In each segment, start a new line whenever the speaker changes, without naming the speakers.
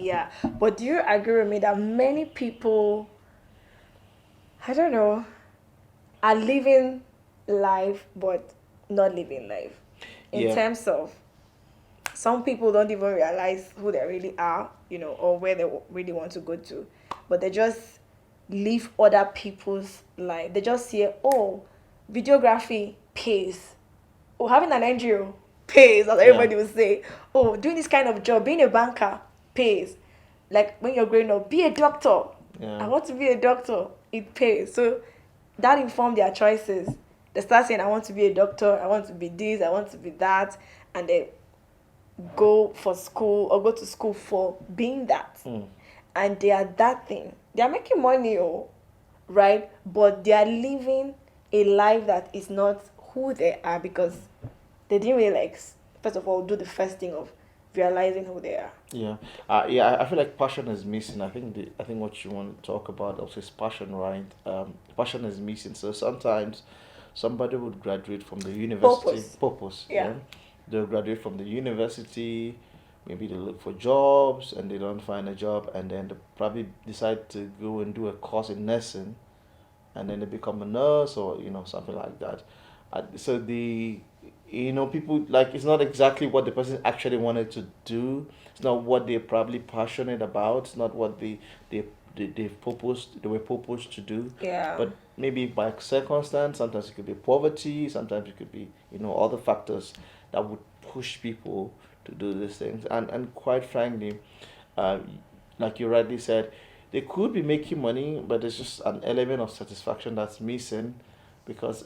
Yeah. But do you agree with me that many people, I don't know, are living life but not living life? In
Yeah,
terms of some people don't even realize who they really are, or where they really want to go to, but they just live other people's life. They just say, oh, videography pays. Oh, having an NGO pays, as
yeah,
everybody will say. Oh, doing this kind of job, being a banker pays. Like when you're growing up, be a doctor. I
yeah.
want to be a doctor. It pays. So that informed their choices. They start saying, I want to be a doctor, I want to be this, I want to be that. And they go for school or go to school for being that.
Mm.
And they are that thing. They are making money, oh, right? But they are living a life that is not who they are because they didn't really first of all, do the first thing of realizing who they are.
Yeah, yeah. I feel like passion is missing. I think what you want to talk about also is passion, right? Passion is missing. So sometimes somebody would graduate from the university
Purpose.
purpose.
Yeah.
Yeah, they'll graduate from the university. Maybe they look for jobs and they don't find a job, and then they probably decide to go and do a course in nursing, and then they become a nurse or something like that. So the people, like, it's not exactly what the person actually wanted to do. It's not what they're probably passionate about. It's not what they were proposed to do.
Yeah.
But maybe by circumstance, sometimes it could be poverty, sometimes it could be other factors that would push people to do these things. And quite frankly, uh, like you rightly said, they could be making money, but there's just an element of satisfaction that's missing, because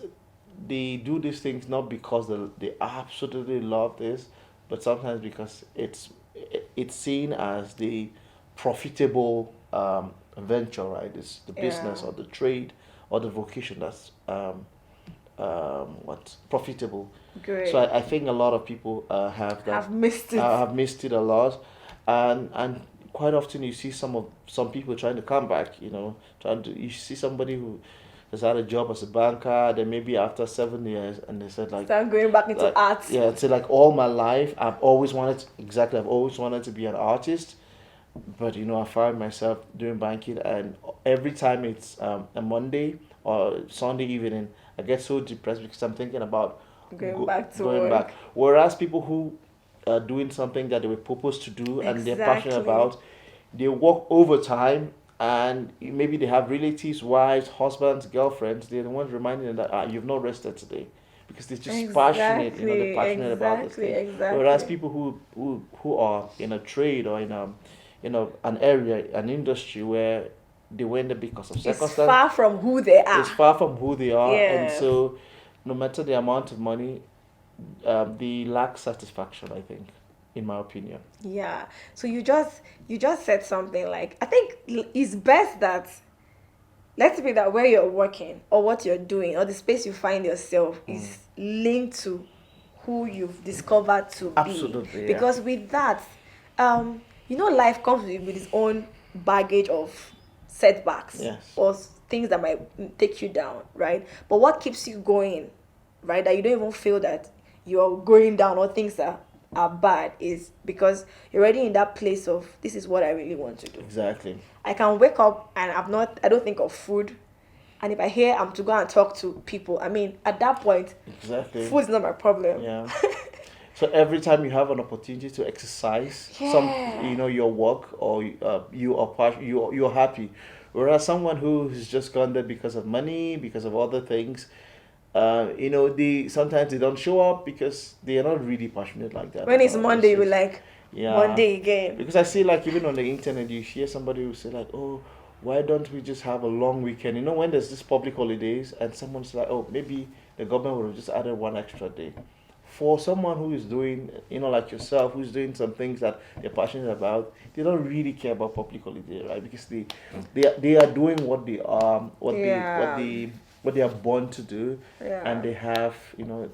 they do these things not because they absolutely love this, but sometimes because it's seen as the profitable venture, right? It's the
Yeah.
business or the trade or the vocation that's what's profitable. So
Great.
I think a lot of people
Have missed it.
have missed it a lot, and quite often you see some people trying to come back. You see somebody who has had a job as a banker, then maybe after 7 years, and they said
Start going back into art.
yeah, it's like all my life I've always wanted to be an artist, but I find myself doing banking, and every time it's a Monday or Sunday evening, I get so depressed because I'm thinking about
Going back to
going back.
work.
Whereas people who are doing something that they were supposed to do and they're passionate
Exactly.
about, they work overtime, and maybe they have relatives, wives, husbands, girlfriends. They're the ones reminding them that you've not rested today, because they're just passionate. They're
Exactly.
passionate about this
Exactly.
thing. Whereas
Exactly.
people who are in a trade or in an area, an industry where they went there because of
It's
circumstance,
far from who they
is
are.
far from who they are, and
Yes.
so no matter the amount of money, they lack satisfaction, I think, in my opinion.
Yeah. So you just said something like, I think it's best that, let's be that where you're working or what you're doing or the space you find yourself
Mm.
is linked to who you've discovered to be.
Absolutely, yeah.
Because with that, life comes with its own baggage of setbacks
Yes.
or things that might take you down, right? But what keeps you going, right? That you don't even feel that you're going down or things are bad is because you're already in that place of, this is what I really want to do.
Exactly.
I can wake up and I don't think of food. And if I hear I'm to go and talk to people, I mean, at that point,
Exactly.
food is not my problem.
Yeah. So every time you have an opportunity to exercise
Yeah.
your work, or you're happy, whereas someone who has just gone there because of money, because of other things, they sometimes they don't show up because they are not really passionate like that
When it's
about these
Monday, you'll be
things.
like,
Yeah,
Monday again.
because I see, like, even on the internet, you hear somebody who say like, "Oh, why don't we just have a long weekend?" When there's this public holidays, and someone's like, "Oh, maybe the government would have just added one extra day." For someone who is doing, like yourself, who's doing some things that they're passionate about, they don't really care about public holiday, right? Because they are doing what they
Yeah.
what they are born to do, and
Yeah.
they have,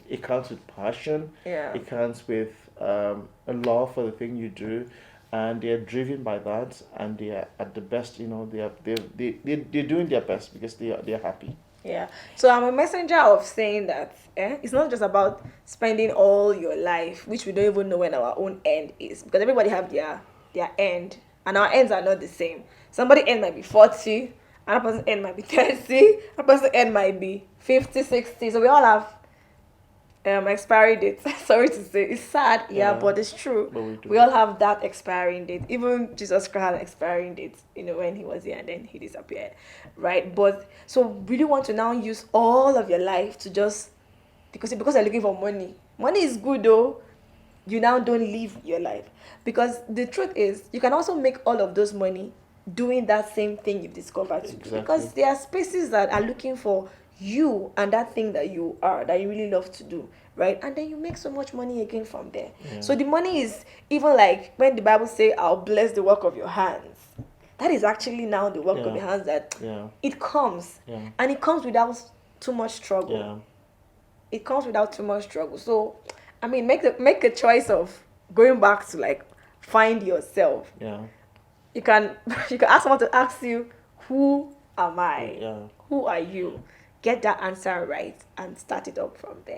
it counts with passion,
Yeah.
it counts with a love for the thing you do, and they are driven by that, and they are at the best. They're doing their best because they're happy.
Yeah. So I'm a messenger of saying that it's not just about spending all your life, which we don't even know when our own end is, because everybody have their end, and our ends are not the same. Somebody end might be 40, another person end might be 30, another person end might be 50, 60. So we all have expiry date. Sorry to say, it's sad, yeah,
Yeah.
but it's true.
But we do.
We all have that expiring date. Even Jesus Christ had an expiring date, when he was here and then he disappeared, right? But so really want to now use all of your life to just because you're looking for money. Money is good though. You now don't live your life because the truth is you can also make all of those money doing that same thing you've discovered to do.
Exactly.
Because there are spaces that are looking for you and that thing that you really love to do, right? And then you make so much money again from there.
Yeah.
So the money is even like when the Bible say I'll bless the work of your hands, that is actually now the work of
Yeah.
your hands that
Yeah.
it comes.
Yeah.
And it comes without too much struggle.
Yeah.
It comes without too much struggle. So I mean, make a choice of going back to like find yourself.
Yeah.
You can ask someone to ask you, who am I?
Yeah.
Who are you? Get that answer right and start it up from there.